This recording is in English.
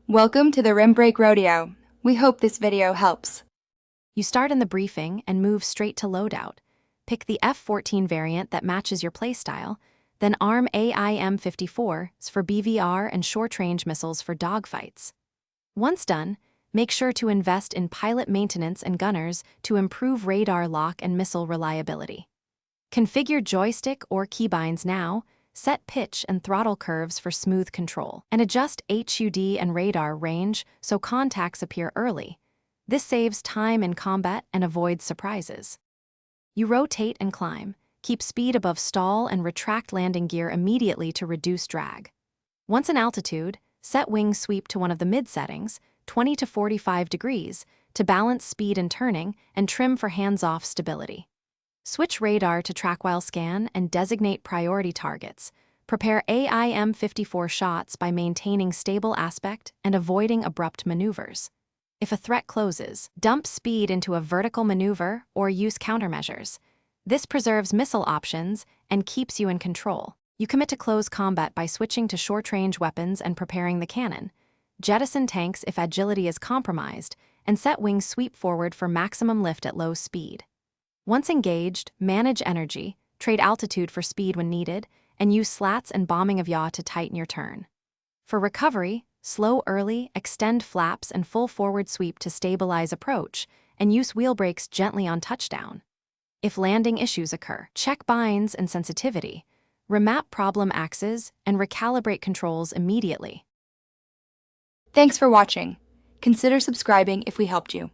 Welcome to the Rim Break Rodeo. We hope this video helps. You start in the briefing and move straight to loadout. Pick the F-14 variant that matches your playstyle, then arm AIM-54s for BVR and short-range missiles for dogfights. Once done, make sure to invest in pilot maintenance and gunners to improve radar lock and missile reliability. Configure joystick or keybinds now, set pitch and throttle curves for smooth control, and adjust HUD and radar range so contacts appear early. This saves time in combat and avoids surprises. You rotate and climb, keep speed above stall and retract landing gear immediately to reduce drag. Once in altitude, set wing sweep to one of the mid settings, 20 to 45 degrees, to balance speed and turning and trim for hands-off stability. Switch radar to track while scan and designate priority targets. Prepare AIM-54 shots by maintaining stable aspect and avoiding abrupt maneuvers. If a threat closes, dump speed into a vertical maneuver or use countermeasures. This preserves missile options and keeps you in control. You commit to close combat by switching to short-range weapons and preparing the cannon. Jettison tanks if agility is compromised, and set wings sweep forward for maximum lift at low speed. Once engaged, manage energy, trade altitude for speed when needed, and use slats and bombing of yaw to tighten your turn. For recovery, slow early, extend flaps and full forward sweep to stabilize approach, and use wheel brakes gently on touchdown. If landing issues occur, check binds and sensitivity, remap problem axes, and recalibrate controls immediately. Thanks for watching. Consider subscribing if we helped you.